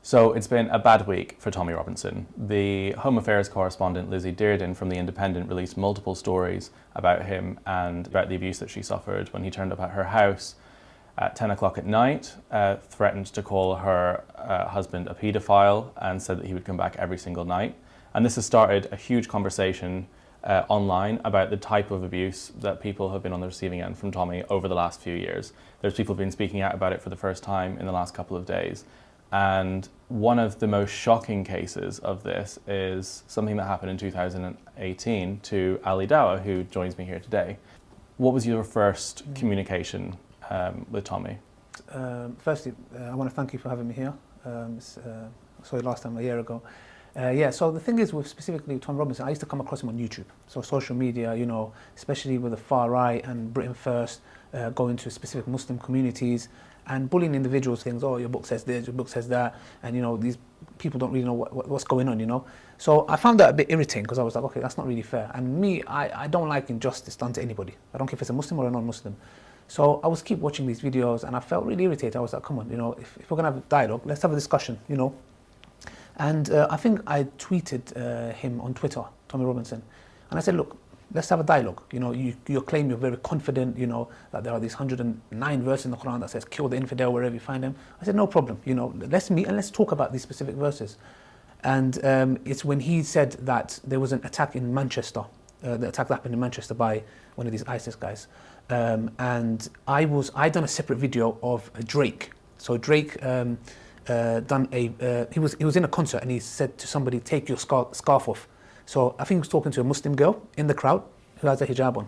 So it's been a bad week for Tommy Robinson. The Home Affairs correspondent Lizzie Dearden from The Independent released multiple stories about him and about the abuse that she suffered when he turned up at her house at 10 o'clock at night, threatened to call her husband a paedophile and said that he would come back every single night. And this has started a huge conversation online about the type of abuse that people have been on the receiving end from Tommy over the last few years. There's people who've been speaking out about it for the first time in the last couple of days. And one of the most shocking cases of this is something that happened in 2018 to Ali Dawah, who joins me here today. What was your first communication with Tommy? Firstly, I want to thank you for having me here. I saw you last time a year ago. So the thing is with specifically Tommy Robinson, I used to come across him on YouTube. So social media, you know, especially with the far right and Britain First, going to specific Muslim communities and bullying individuals, things, oh, your book says this, your book says that, and you know, these people don't really know what's going on, you know. So I found that a bit irritating because I was like, okay, that's not really fair. And me, I don't like injustice done to anybody. I don't care if it's a Muslim or a non-Muslim. So I was keep watching these videos and I felt really irritated. I was like, come on, you know, if we're gonna have a dialogue, let's have a discussion, you know. And I think I tweeted him on Twitter, Tommy Robinson, and I said, look, let's have a dialogue. You know, you claim you're very confident, you know, that there are these 109 verses in the Quran that says, kill the infidel wherever you find them. I said, no problem, you know, let's meet and let's talk about these specific verses. And it's when he said that there was an attack in Manchester, the attack that happened in Manchester by one of these ISIS guys. And I'd done a separate video of Drake. So Drake he was in a concert and he said to somebody, take your scarf off. So I think he was talking to a Muslim girl in the crowd who has a hijab on.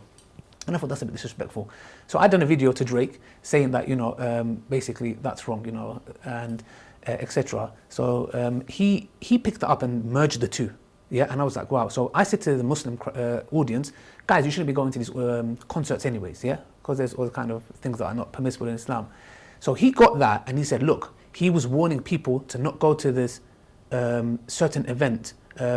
And I thought that's a bit disrespectful. So I'd done a video to Drake saying that, you know, basically that's wrong, you know, and etc. So he picked it up and merged the two. Yeah, and I was like, wow. So I said to the Muslim audience, guys, you shouldn't be going to these concerts anyways, yeah? Because there's all kind of things that are not permissible in Islam. So he got that and he said, look, he was warning people to not go to this certain event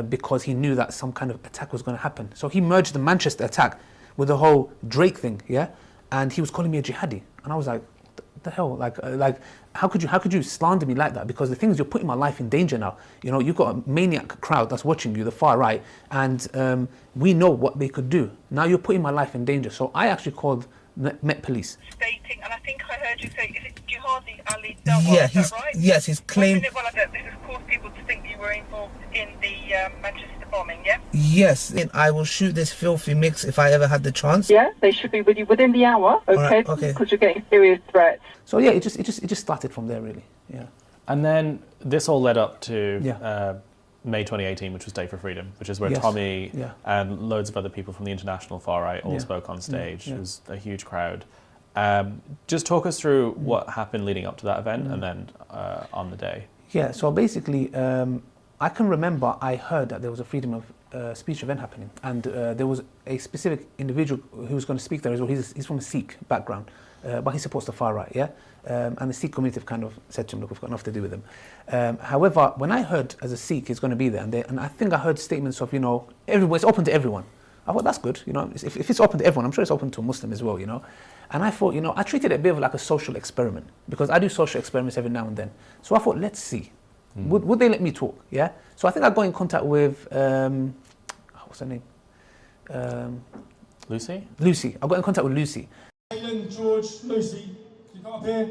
because he knew that some kind of attack was going to happen. So he merged the Manchester attack with the whole Drake thing, yeah? And he was calling me a jihadi. And I was like, what the hell? Like how could you slander me like that? Because the thing is, you're putting my life in danger now. You know, you've got a maniac crowd that's watching you, the far right, and we know what they could do. Now you're putting my life in danger. So I actually called Met Police. Stating, and I think I heard you say, is it Jihadi Ali Dawah? Yeah, is that right? Yes, he's claimed. Well, this has caused people to think you were involved in the Manchester bombing, yeah? Yes, and I will shoot this filthy mix if I ever had the chance. Yeah, they should be with you within the hour, okay? Right, okay. Because you're getting serious threats. So yeah, it just started from there, really. Yeah. And then this all led up to Yeah. May 2018, which was Day for Freedom, which is where Yes. Tommy Yeah. and loads of other people from the international far right all Yeah. spoke on stage. Yeah. It was a huge crowd. Just talk us through what happened leading up to that event and then on the day. Yeah, so basically, I can remember I heard that there was a freedom of speech event happening, and there was a specific individual who was going to speak there as well. He's from a Sikh background, but he supports the far right, yeah? And the Sikh community have kind of said to him, look, we've got enough to do with him. However, when I heard as a Sikh he's going to be there, and I think I heard statements of, you know, it's open to everyone. I thought, that's good, you know, if it's open to everyone, I'm sure it's open to a Muslim as well, you know. And I thought, you know, I treated it a bit of like a social experiment, because I do social experiments every now and then. So I thought, let's see. Would they let me talk? Yeah. So I think I got in contact with what's her name? Lucy? Lucy. I got in contact with Lucy. Caolan, George, Lucy, can you come up here?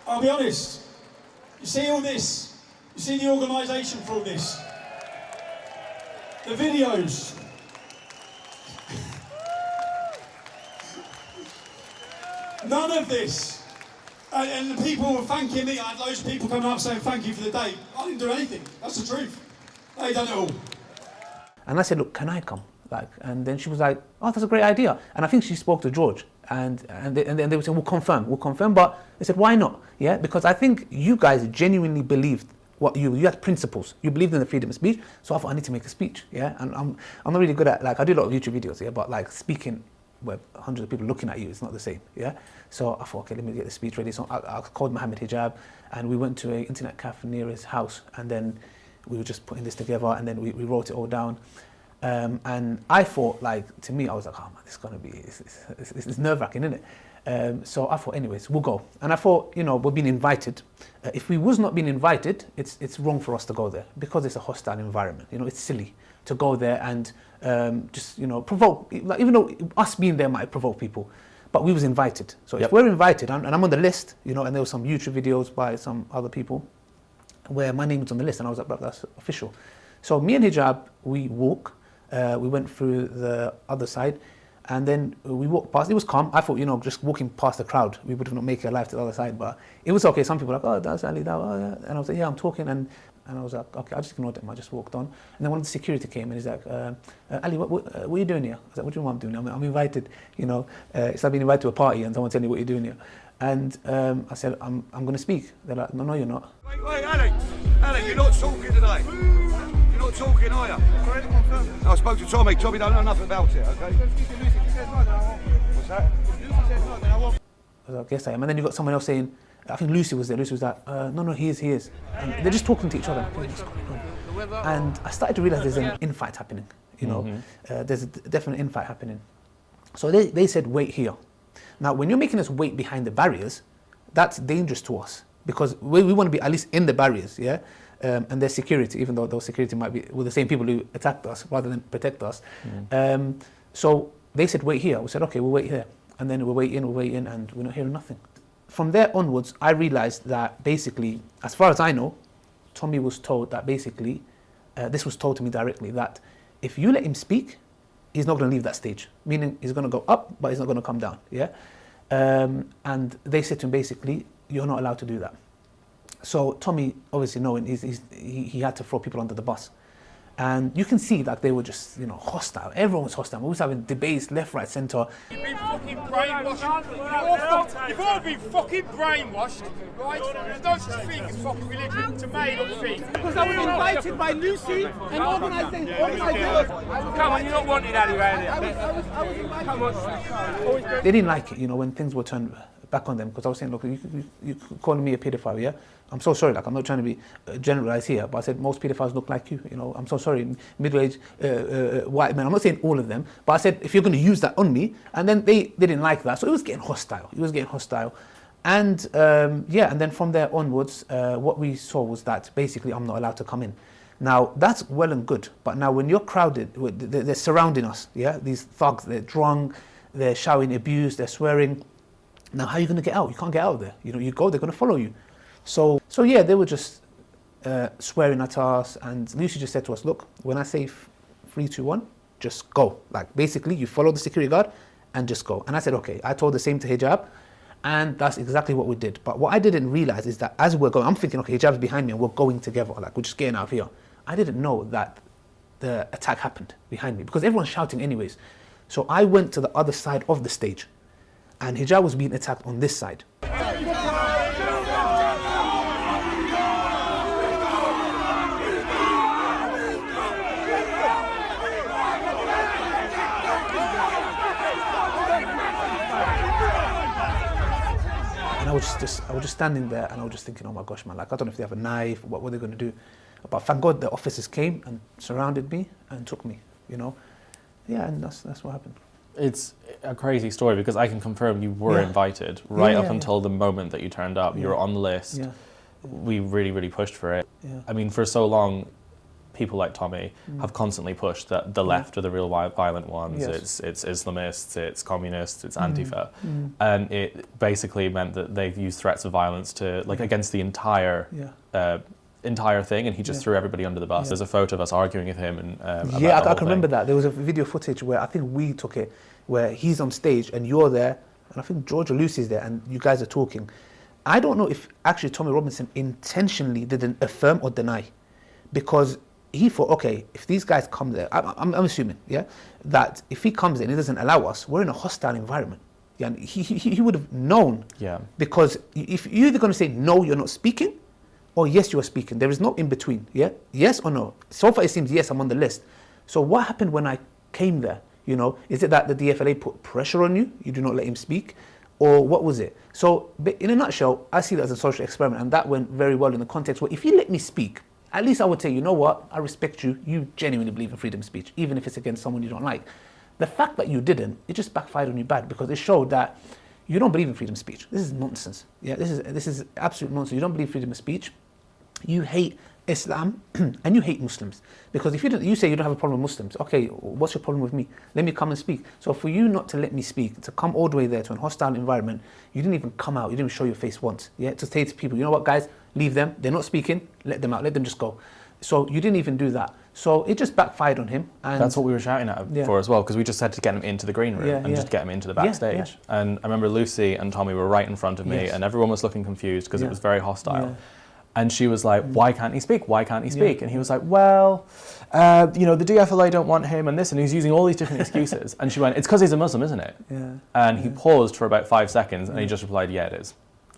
I'll be honest. You see all this? You see the organisation for all this? The videos. None of this. And the people were thanking me. I had loads of people coming up saying thank you for the day. I didn't do anything. That's the truth. They done it all. And I said, look, can I come? And then she was like, oh, that's a great idea. And I think she spoke to George, and then they were saying, we'll confirm. But they said, why not? Yeah, because I think you guys genuinely believed what you had principles. You believed in the freedom of speech. So I thought I need to make a speech. Yeah, and I'm not really good at, like, I do a lot of YouTube videos. Yeah, but like speaking where hundreds of people looking at you, it's not the same. Yeah, so I thought, okay, let me get the speech ready. So I called Mohammed Hijab, and we went to an internet cafe near his house, and then we were just putting this together, and then we wrote it all down. And I thought, like, to me, I was like, oh man, this is gonna be, it's nerve-wracking, isn't it? So I thought, anyways, we'll go. And I thought, you know, we're being invited. If we was not being invited, it's wrong for us to go there because it's a hostile environment. You know, it's silly to go there and just, you know, provoke. Like, even though us being there might provoke people, but we was invited. So if we're invited, and I'm on the list, you know, and there were some YouTube videos by some other people where my name was on the list, and I was like, bro, that's official. So me and Hijab, we walk. We went through the other side, and then we walked past. It was calm. I thought, you know, just walking past the crowd, we would have not make it alive to the other side, but it was okay. Some people were like, oh, that's Ali Dawah. Oh, yeah. And I was like, yeah, I'm talking, and I was like, okay, I just ignored him. I just walked on, and then one of the security came and he's like, Ali, what are you doing here? I was like, what do you want I'm doing? I'm invited. You know, it's like being invited to a party and someone telling you what you're doing here. And I said, I'm going to speak. They're like, no, you're not. Wait, Ali, you're not talking today. You're not talking, are you? I spoke to Tommy. Tommy don't know nothing about it, okay? What's that? I was like, yes, I am. And then you got someone else saying, I think Lucy was there. Lucy was like, no, he is. And they're just talking to each other. And I started to realize there's an infight happening. You know, there's a definite infight happening. So they said, wait here. Now, when you're making us wait behind the barriers, that's dangerous to us because we want to be at least in the barriers, yeah? And there's security, even though those security might be with the same people who attacked us rather than protect us. So they said, wait here. We said, okay, we'll wait here. And then we're waiting, and we're not hearing nothing. From there onwards, I realized that basically, as far as I know, Tommy was told that basically, this was told to me directly, that if you let him speak, he's not going to leave that stage. Meaning he's going to go up, but he's not going to come down, yeah? And they said to him basically, you're not allowed to do that. So Tommy, obviously knowing, he had to throw people under the bus. And you can see that they were just, you know, hostile. Everyone was hostile. We was having debates left, right, centre. You've been fucking brainwashed. You've all been fucking brainwashed, right? There's no such thing as fucking religion to me or thief. Because I was invited by Lucy and organisers. Come on, you're not wanted Ali around here. Come on. They didn't like it, you know, when things were turned back on them, because I was saying, look, you're calling me a paedophile, yeah? I'm so sorry, like, I'm not trying to be generalised here, but I said most paedophiles look like you, you know, I'm so sorry, middle-aged white men, I'm not saying all of them, but I said, if you're going to use that on me, and then they didn't like that, so it was getting hostile, and yeah, and then from there onwards, what we saw was that basically I'm not allowed to come in. Now, that's well and good, but now when you're crowded, they're surrounding us, yeah, these thugs, they're drunk, they're shouting abuse, they're swearing. Now, how are you going to get out? You can't get out of there. You know, you go, they're going to follow you. So yeah, they were just swearing at us, and Lucy just said to us, look, when I say 3, 2, 1, just go. Like, basically, you follow the security guard and just go. And I said, okay. I told the same to Hijab, and that's exactly what we did. But what I didn't realize is that as we're going, I'm thinking, okay, Hijab's behind me and we're going together. Like, we're just getting out of here. I didn't know that the attack happened behind me because everyone's shouting anyways. So I went to the other side of the stage, and Hijab was being attacked on this side. And I was just standing there, and I was just thinking, oh my gosh, man, like, I don't know if they have a knife, what were they going to do? But thank God the officers came and surrounded me and took me, you know. Yeah, and that's what happened. It's a crazy story because I can confirm you were invited right up until the moment that you turned up. You were on the list. We really, really pushed for it. I mean, for so long, people like Tommy have constantly pushed that the left are the real violent ones. It's Islamists, it's communists, it's Antifa. And it basically meant that they've used threats of violence to, like, against the entire thing, and he just threw everybody under the bus. There's a photo of us arguing with him. And I can remember that. There was a video footage where I think we took it, where he's on stage and you're there, and I think George or Lucy's there, and you guys are talking. I don't know if actually Tommy Robinson intentionally didn't affirm or deny, because he thought, okay, if these guys come there, I'm assuming, that if he comes in, he doesn't allow us, we're in a hostile environment. Yeah, and he would have known. Yeah. Because if you're either going to say, no, you're not speaking, or yes, you are speaking. There is no in between, yeah? Yes or no? So far it seems yes, I'm on the list. So what happened when I came there? You know, is it that the DFLA put pressure on you? You do not let him speak? Or what was it? So in a nutshell, I see that as a social experiment, and that went very well in the context where if you let me speak, at least I would say, you know what, I respect you. You genuinely believe in freedom of speech, even if it's against someone you don't like. The fact that you didn't, it just backfired on you bad, because it showed that you don't believe in freedom of speech. This is nonsense. Yeah, this is absolute nonsense. You don't believe freedom of speech. You hate Islam and you hate Muslims. Because if you say you don't have a problem with Muslims, okay, what's your problem with me? Let me come and speak. So for you not to let me speak, to come all the way there to a hostile environment, you didn't even come out, you didn't even show your face once. Yeah, to say to people, you know what, guys, leave them. They're not speaking. Let them out. Let them just go. So you didn't even do that. So it just backfired on him. And that's what we were shouting at him for as well, because we just had to get him into the green room and just get him into the backstage. And I remember Lucy and Tommy were right in front of me, and everyone was looking confused because it was very hostile. And she was like, why can't he speak? Why can't he speak? And he was like, well, you know, the DFLA don't want him and this, and he's using all these different excuses. And she went, it's because he's a Muslim, isn't it? And he paused for about 5 seconds and he just replied, yeah, it is.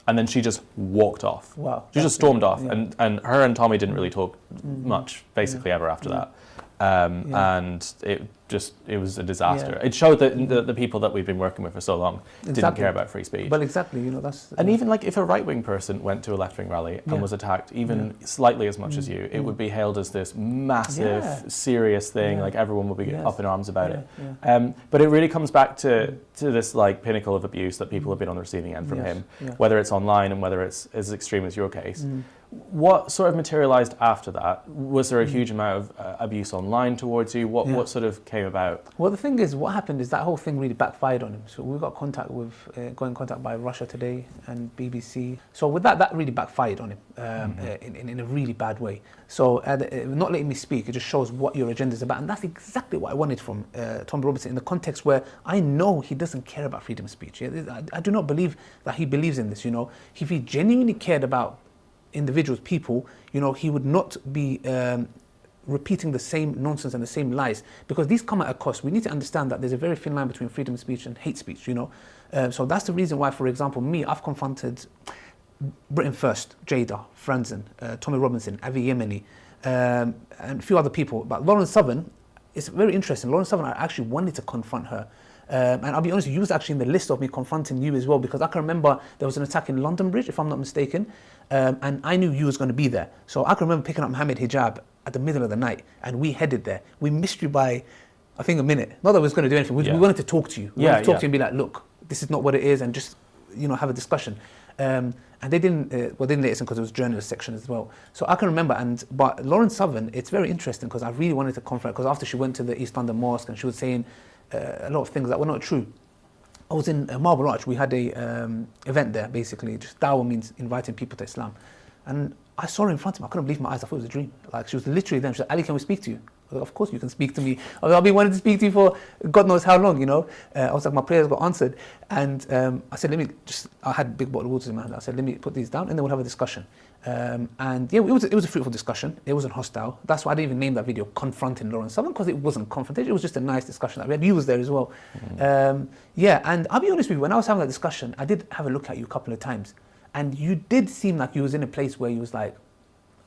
And then she just walked off. Wow. She just stormed off. And her and Tommy didn't really talk much, basically, ever after that. And it was a disaster. It showed that the people that we've been working with for so long didn't care about free speech. But exactly, you know, that's... And even like if a right-wing person went to a left-wing rally and was attacked even slightly as much as you, it would be hailed as this massive, serious thing, like everyone would be up in arms about it. But it really comes back to this like pinnacle of abuse that people have been on the receiving end from him, whether it's online and whether it's as extreme as your case. What sort of materialised after that? Was there a huge amount of abuse online towards you? What sort of came about? Well, the thing is, what happened is that whole thing really backfired on him. So we got contact with, got in contact by Russia Today and BBC. So with that really backfired on him in a really bad way. So not letting me speak, it just shows what your agenda is about. And that's exactly what I wanted from Tommy Robertson, in the context where I know he doesn't care about freedom of speech. I do not believe that he believes in this, you know. If he genuinely cared about individuals, people, you know, he would not be repeating the same nonsense and the same lies, because these come at a cost. We need to understand that there's a very thin line between freedom of speech and hate speech, you know. So that's the reason why, for example, I've confronted Britain First, Jada, Franzen, Tommy Robinson, Avi Yemeni, and a few other people. But Lauren Southern, it's very interesting. Lauren Southern, I actually wanted to confront her. And I'll be honest, you was actually in the list of me confronting you as well, because I can remember there was an attack in London Bridge, if I'm not mistaken, and I knew you was going to be there. So I can remember picking up Mohammed Hijab at the middle of the night, and we headed there. We missed you by, I think, a minute. Not that we was going to do anything. We wanted to talk to you. We wanted to talk to you and be like, look, this is not what it is, and just, you know, have a discussion. And they didn't, they didn't listen because it was journalist section as well. So I can remember, but Lauren Southern, it's very interesting because I really wanted to confront, because after she went to the East London Mosque and she was saying a lot of things that were not true. I was in Marble Arch. We had a event there, basically. Just Dawah means inviting people to Islam. And I saw her in front of me. I couldn't believe my eyes. I thought it was a dream. Like, she was literally there. She said, Ali, can we speak to you? I was like, of course you can speak to me. I've been wanting to speak to you for God knows how long, you know. I was like, my prayers got answered. And I said, I had a big bottle of water in my hand. I said, let me put these down and then we'll have a discussion. And yeah, it was a fruitful discussion. It wasn't hostile. That's why I didn't even name that video Confronting Lauren Southern, because it wasn't confrontation. It was just a nice discussion that we had. You was there as well. Yeah, and I'll be honest with you, when I was having that discussion, I did have a look at you a couple of times. And you did seem like you was in a place where you was like,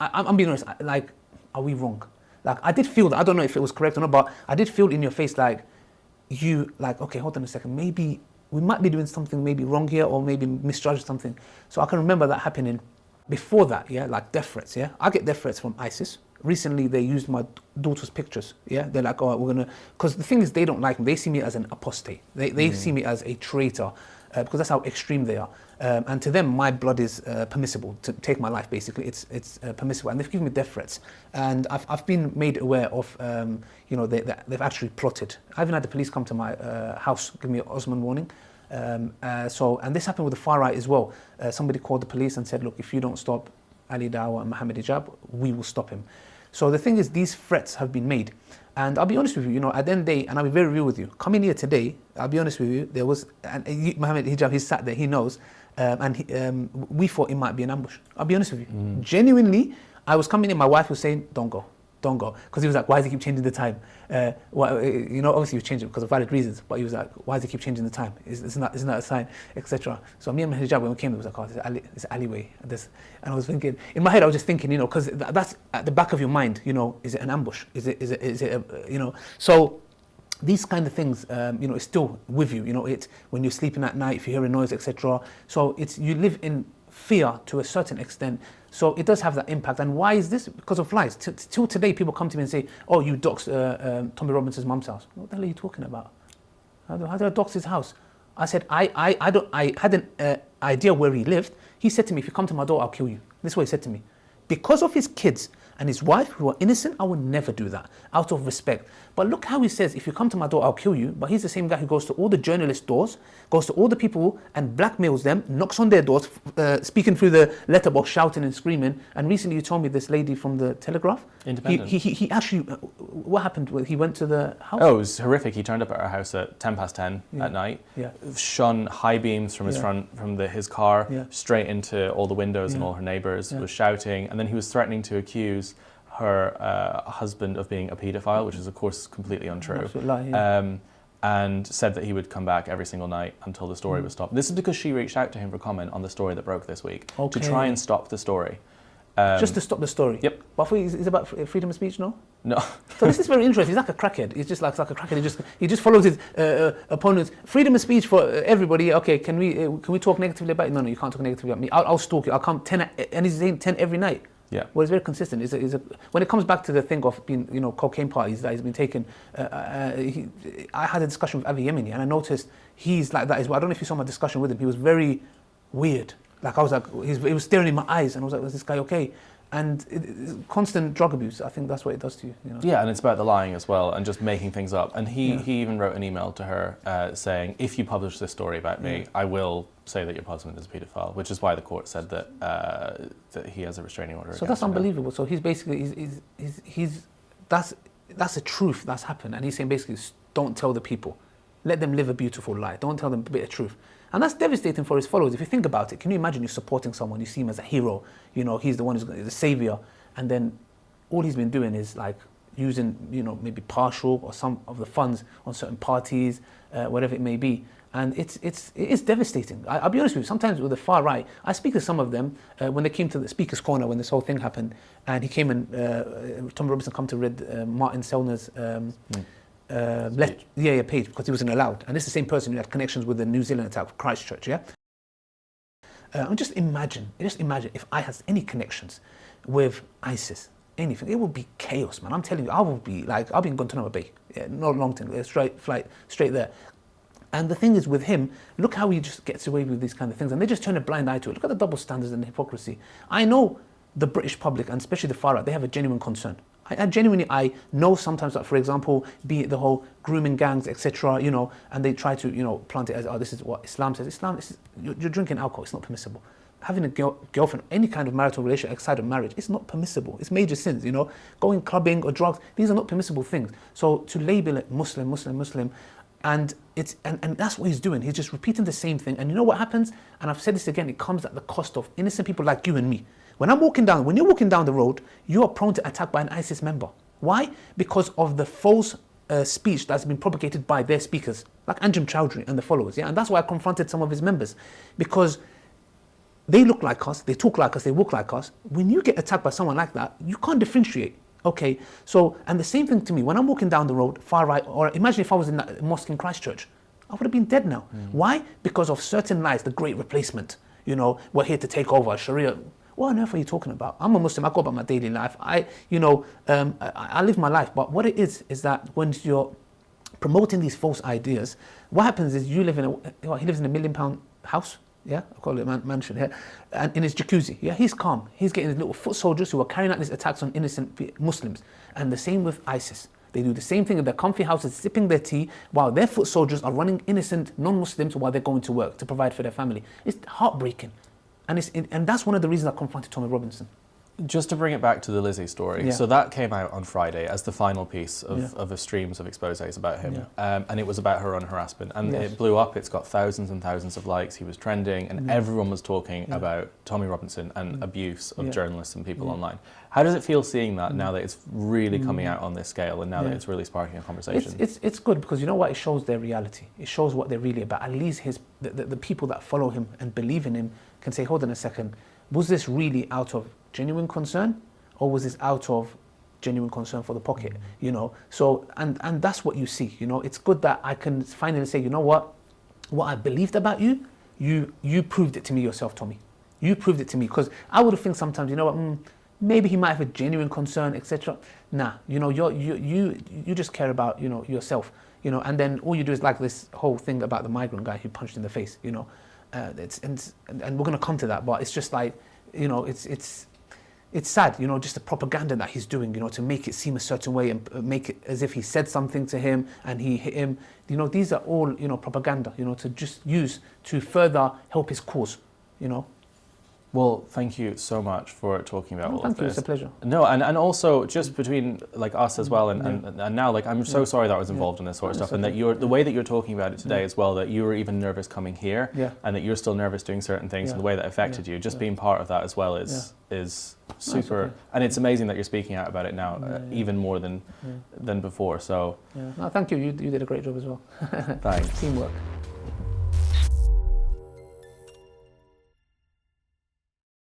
I'm being honest, like, are we wrong? Like, I did feel that, I don't know if it was correct or not, but I did feel in your face like, okay, hold on a second, maybe we might be doing something maybe wrong here, or maybe misjudged something. So I can remember that happening. Before that, yeah, like death threats, yeah. I get death threats from ISIS. Recently, they used my daughter's pictures, yeah. They're like, oh, we're gonna, because the thing is, they don't like me. They see me as an apostate. They see me as a traitor, because that's how extreme they are. And to them, my blood is permissible to take my life. Basically, it's permissible, and they've given me death threats. And I've been made aware of, you know, they've actually plotted. I even had the police come to my house, give me an Osman warning. And this happened with the far right as well. Somebody called the police and said, look, if you don't stop Ali Dawah and Mohammed Hijab, we will stop him. So the thing is, these threats have been made. And I'll be honest with you, you know, at the end of the day, and I'll be very real with you, coming here today, I'll be honest with you, there was, and Mohammed Hijab, he's sat there, he knows, we thought it might be an ambush. I'll be honest with you. Genuinely, I was coming in, my wife was saying, don't go. Because he was like, why does he keep changing the time? You know, obviously he was changing because of valid reasons, but he was like, why does he keep changing the time? Isn't that a sign, etc. So me and Hijab, when we came, it was like, oh, it's alleyway. And I was thinking, in my head, I was just thinking, you know, because that's at the back of your mind, you know, is it an ambush? Is it you know? So these kind of things, you know, it's still with you. You know, it's when you're sleeping at night, if you hear a noise, etc. So you live in fear to a certain extent. So it does have that impact. And why is this? Because of lies. Till today, people come to me and say, oh, you doxed Tommy Robinson's mum's house. What the hell are you talking about? How did I dox his house? I said, I had an idea where he lived. He said to me, if you come to my door, I'll kill you. This is what he said to me. Because of his kids and his wife, who are innocent, I would never do that, out of respect. But look how he says, if you come to my door, I'll kill you. But he's the same guy who goes to all the journalists' doors, goes to all the people and blackmails them, knocks on their doors, speaking through the letterbox, shouting and screaming. And recently you told me this lady from the Telegraph. Independent. He actually, what happened? He went to the house? Oh, it was horrific. He turned up at our house at 10:10 at night, shone high beams from his his car straight into all the windows and all her neighbours, was shouting, and then he was threatening to accuse her husband of being a paedophile, which is of course completely untrue. And said that he would come back every single night until the story was stopped. This is because she reached out to him for comment on the story that broke this week, to try and stop the story. Just to stop the story? Yep. But it's about freedom of speech, no? No. So this is very interesting. He's like a crackhead. He's just like a crackhead. He just follows his opponents. Freedom of speech for everybody. Okay, can we talk negatively about it? No, you can't talk negatively about me. I'll stalk you. I'll come 10, and he's saying 10 every night. Yeah. Well, it's very consistent. When it comes back to the thing of being, cocaine parties that he's been taken, I had a discussion with Avi Yemeni, and I noticed he's like that as well. I don't know if you saw my discussion with him. He was very weird. Like I was like, he was staring in my eyes, and I was like, was this guy okay? And constant drug abuse, I think that's what it does to you. Yeah, and it's about the lying as well, and just making things up. And he even wrote an email to her saying, if you publish this story about me, I will say that your husband is a paedophile, which is why the court said that that he has a restraining order. So that's unbelievable. So he's basically, that's a truth that's happened. And he's saying basically, don't tell the people. Let them live a beautiful lie. Don't tell them a bit of truth. And that's devastating for his followers. If you think about it, can you imagine you supporting someone, you see him as a hero, he's the one who's the savior, and then all he's been doing is like using, maybe partial or some of the funds on certain parties, whatever it may be. And it is devastating. I'll be honest with you, sometimes with the far right, I speak to some of them when they came to the Speaker's Corner when this whole thing happened, and he came and Tommy Robinson come to read Martin Sellner's page because he wasn't allowed. And this is the same person who had connections with the New Zealand attack of Christchurch, and just imagine if I had any connections with ISIS, anything, it would be chaos, man. I'm telling you, I'll be in Guantanamo Bay, no long term, straight flight, straight there. And the thing is with him, look how he just gets away with these kind of things, and they just turn a blind eye to it. Look at the double standards and the hypocrisy. I know the British public, and especially the far right, they have a genuine concern. I know sometimes that, for example, be it the whole grooming gangs, etc., and they try to, plant it as, oh, this is what Islam says. Islam, you're drinking alcohol, it's not permissible. Having a girlfriend, any kind of marital relationship outside of marriage, it's not permissible. It's major sins, Going clubbing or drugs, these are not permissible things. So to label it Muslim, and that's what he's doing. He's just repeating the same thing. And you know what happens? And I've said this again, it comes at the cost of innocent people like you and me. When you're walking down the road, you are prone to attack by an ISIS member. Why? Because of the false speech that's been propagated by their speakers, like Anjem Chowdhury and the followers. And that's why I confronted some of his members, because they look like us, they talk like us, they walk like us. When you get attacked by someone like that, you can't differentiate. Okay, so, and the same thing to me, when I'm walking down the road, far right, or imagine if I was in that mosque in Christchurch, I would have been dead now. Why? Because of certain lies, the great replacement. We're here to take over Sharia. What on earth are you talking about? I'm a Muslim, I go about my daily life. I live my life, but what it is that when you're promoting these false ideas, what happens is he lives in a £1 million house. I call it mansion here, and in his jacuzzi. He's calm. He's getting his little foot soldiers who are carrying out these attacks on innocent Muslims. And the same with ISIS. They do the same thing in their comfy houses, sipping their tea, while their foot soldiers are running innocent non-Muslims while they're going to work to provide for their family. It's heartbreaking. And that's one of the reasons I confronted Tommy Robinson. Just to bring it back to the Lizzie story, so that came out on Friday as the final piece of a streams of exposés about him, and it was about her own harassment, and it blew up. It's got thousands and thousands of likes. He was trending, and everyone was talking about Tommy Robinson and abuse of journalists and people online. How does it feel seeing that now that it's really coming out on this scale, and now that it's really sparking a conversation? It's good, because you know what? It shows their reality. It shows what they're really about. At least the people that follow him and believe in him can say, hold on a second, was this really out of genuine concern, or was this out of genuine concern for the pocket? So and that's what you see. It's good that I can finally say, you know what I believed about you proved it to me yourself, Tommy. You proved it to me, because I would have think sometimes, you know what, maybe he might have a genuine concern, etc. Nah, you know, you just care about, you know, yourself, you know, and then all you do is like this whole thing about the migrant guy who punched in the face, you know, and we're going to come to that, but it's just like, you know, it's sad, you know, just the propaganda that he's doing, you know, to make it seem a certain way and make it as if he said something to him and he hit him. You know, these are all, you know, propaganda, you know, to just use to further help his cause, you know. Well, thank you so much for talking about all of this. Thank you, it's a pleasure. No, and also just between like us as well and now, like, I'm so sorry that I was involved in this sort of stuff, and that the way that you're talking about it today as well, that you were even nervous coming here, and that you're still nervous doing certain things, and the way that affected you, just being part of that as well is super, okay. and it's amazing that you're speaking out about it now, even more than before. So no, thank you. You did a great job as well. Thanks. Teamwork.